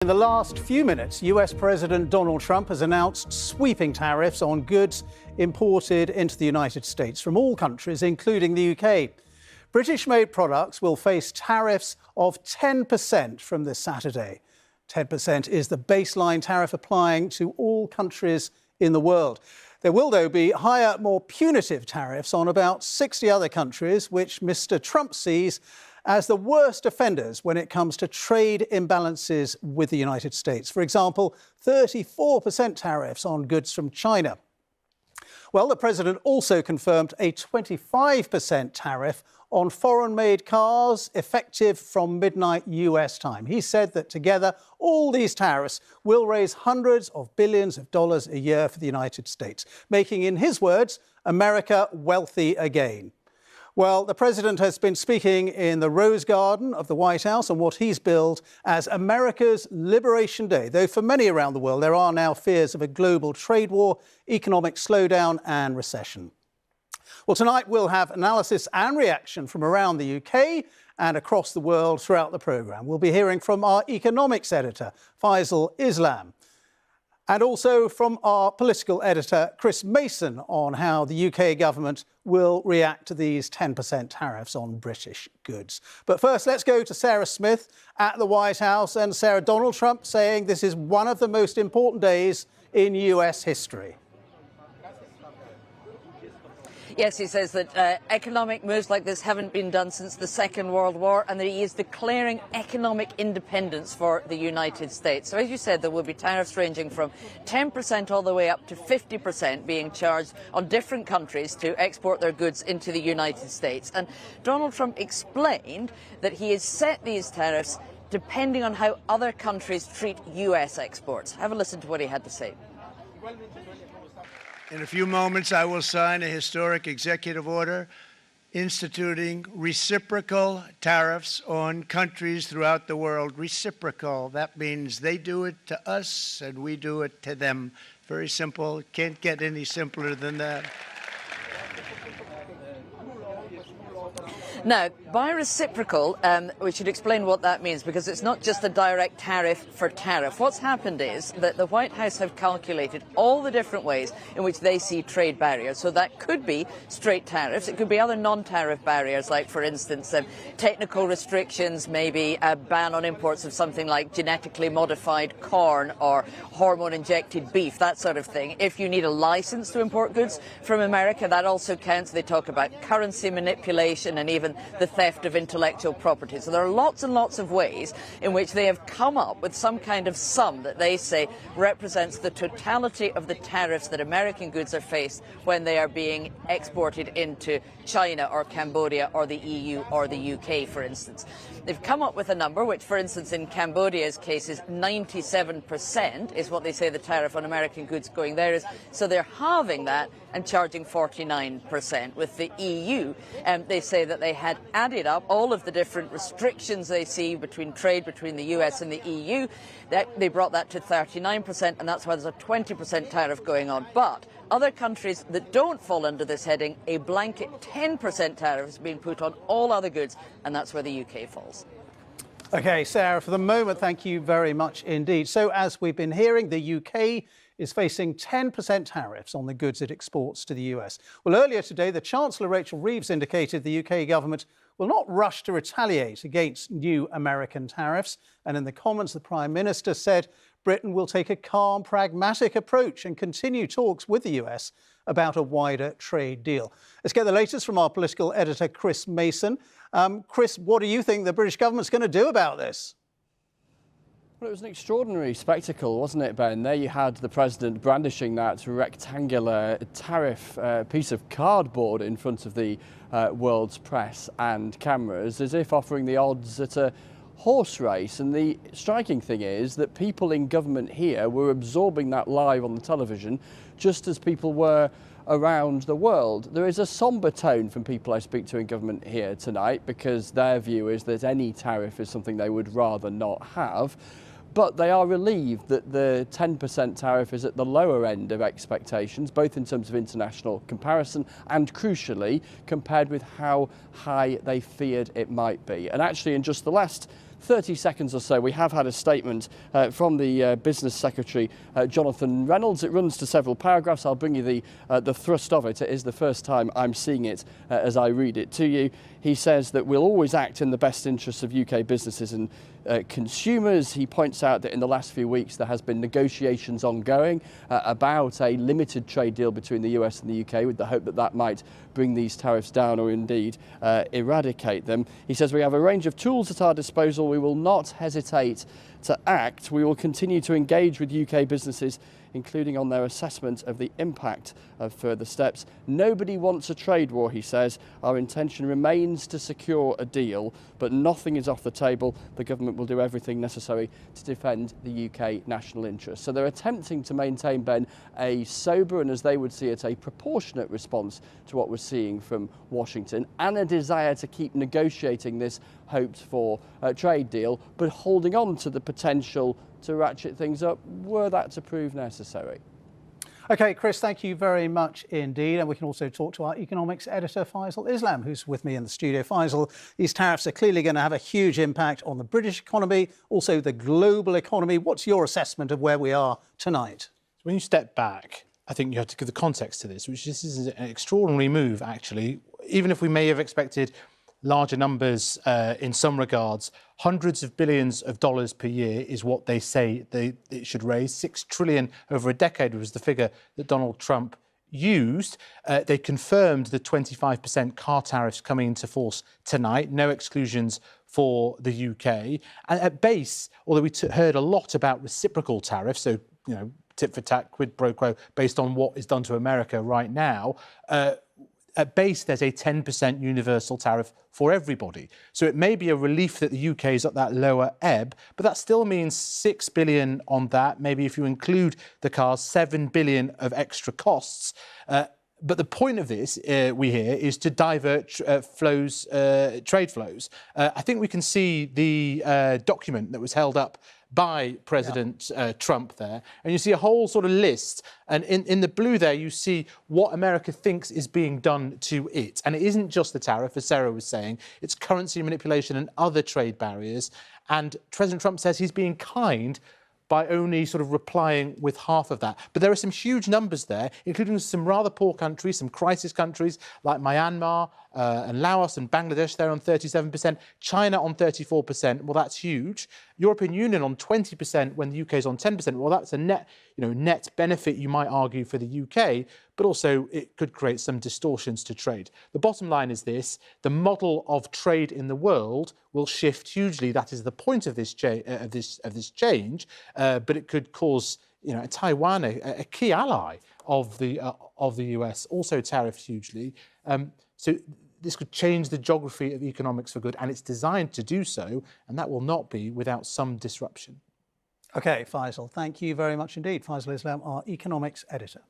In the last few minutes, US President Donald Trump has announced sweeping tariffs on goods imported into the United States from all countries, including the UK. British-made products will face tariffs of 10% from this Saturday. 10% is the baseline tariff applying to all countries in the world. There will, though, be higher, more punitive tariffs on about 60 other countries, which Mr. Trump sees as the worst offenders when it comes to trade imbalances with the United States. For example, 34% tariffs on goods from China. Well, the president also confirmed a 25% tariff on foreign-made cars effective from midnight US time. He said that together, all these tariffs will raise hundreds of billions of dollars a year for the United States, making, in his words, America wealthy again. Well, the president has been speaking in the Rose Garden of the White House on what he's billed as America's Liberation Day, though for many around the world there are now fears of a global trade war, economic slowdown and recession. Well, tonight we'll have analysis and reaction from around the UK and across the world throughout the programme. We'll be hearing from our economics editor, Faisal Islam, and also from our political editor, Chris Mason, on how the UK government will react to these 10% tariffs on British goods. But first, let's go to Sarah Smith at the White House. And Sarah, Donald Trump saying this is one of the most important days in US history. Yes, he says that economic moves like this haven't been done since the Second World War, and that he is declaring economic independence for the United States. So, as you said, there will be tariffs ranging from 10% all the way up to 50% being charged on different countries to export their goods into the United States. And Donald Trump explained that he has set these tariffs depending on how other countries treat US exports. Have a listen to what he had to say. In a few moments, I will sign a historic executive order instituting reciprocal tariffs on countries throughout the world. Reciprocal, that means they do it to us and we do it to them. Very simple. Can't get any simpler than that. Now, by reciprocal, we should explain what that means, because it's not just a direct tariff for tariff. What's happened is that the White House have calculated all the different ways in which they see trade barriers. So that could be straight tariffs. It could be other non-tariff barriers, like, for instance, technical restrictions, maybe a ban on imports of something like genetically modified corn or hormone-injected beef, that sort of thing. If you need a license to import goods from America, that also counts. They talk about currency manipulation and even the theft of intellectual property. So there are lots and lots of ways in which they have come up with some kind of sum that they say represents the totality of the tariffs that American goods are faced when they are being exported into China or Cambodia or the EU or the UK, for instance. They've come up with a number which, for instance, in Cambodia's case is 97% is what they say the tariff on American goods going there is. So they're halving that and charging 49%. With the EU, they say that they had added up all of the different restrictions they see between trade between the US and the EU. They brought that to 39%, and that's why there's a 20% tariff going on. But other countries that don't fall under this heading, a blanket 10% tariff is being put on all other goods, and that's where the UK falls. OK, Sarah, for the moment, thank you very much indeed. So, as we've been hearing, the UK is facing 10% tariffs on the goods it exports to the US. Well, earlier today, the Chancellor, Rachel Reeves, indicated the UK government will not rush to retaliate against new American tariffs. And in the Commons, the Prime Minister said Britain will take a calm, pragmatic approach and continue talks with the US about a wider trade deal. Let's get the latest from our political editor, Chris Mason. Chris, what do you think the British government's going to do about this? Well, it was an extraordinary spectacle, wasn't it, Ben? There you had the president brandishing that rectangular tariff piece of cardboard in front of the world's press and cameras, as if offering the odds at a horse race. And the striking thing is that people in government here were absorbing that live on the television, just as people were around the world. There is a sombre tone from people I speak to in government here tonight, because their view is that any tariff is something they would rather not have. But they are relieved that the 10% tariff is at the lower end of expectations, both in terms of international comparison and, crucially, compared with how high they feared it might be. And actually, in just the last 30 seconds or so, we have had a statement from the Business Secretary, Jonathan Reynolds. It runs to several paragraphs. I'll bring you the thrust of it. It is the first time I'm seeing it as I read it to you. He says that we'll always act in the best interests of UK businesses and consumers. He points out that in the last few weeks there has been negotiations ongoing about a limited trade deal between the US and the UK, with the hope that that might bring these tariffs down or indeed eradicate them. He says we have a range of tools at our disposal. We will not hesitate to act. We will continue to engage with UK businesses, including on their assessment of the impact of further steps. Nobody wants a trade war, he says. Our intention remains to secure a deal, but nothing is off the table. The government will do everything necessary to defend the UK national interest. So they're attempting to maintain, Ben, a sober and, as they would see it, a proportionate response to what we're seeing from Washington, and a desire to keep negotiating this hoped-for trade deal, but holding on to the potential to ratchet things up were that to prove necessary. OK, Chris, thank you very much indeed. And we can also talk to our economics editor, Faisal Islam, who's with me in the studio. Faisal, these tariffs are clearly going to have a huge impact on the British economy, also the global economy. What's your assessment of where we are tonight? When you step back, I think you have to give the context to this, which this is an extraordinary move, actually. Even if we may have expected larger numbers in some regards, hundreds of billions of dollars per year is what they say it should raise. 6 trillion over a decade was the figure that Donald Trump used. They confirmed the 25% car tariffs coming into force tonight, no exclusions for the UK. And at base, although we heard a lot about reciprocal tariffs, so, you know, tit-for-tat, quid pro quo, based on what is done to America right now, at base, there's a 10% universal tariff for everybody. So it may be a relief that the UK is at that lower ebb, but that still means 6 billion on that. Maybe if you include the cars, 7 billion of extra costs. But the point of this, we hear, is to divert trade flows. I think we can see the document that was held up by President Trump there, and you see a whole sort of list, and in the blue there you see what America thinks is being done to it. And it isn't just the tariff, as Sarah was saying, it's currency manipulation and other trade barriers. And President Trump says he's being kind by only sort of replying with half of that. But there are some huge numbers there, including some rather poor countries, some crisis countries like Myanmar and Laos and Bangladesh. They're on 37%, China on 34%. Well, that's huge. European Union on 20% when the UK is on 10%. Well, that's a net benefit, you might argue, for the UK, but also it could create some distortions to trade. The bottom line is this: the model of trade in the world will shift hugely. That is the point of this change, but it could cause, Taiwan, a key ally of the US, also tariffed hugely. So this could change the geography of economics for good, and it's designed to do so, and that will not be without some disruption. OK, Faisal, thank you very much indeed. Faisal Islam, our economics editor.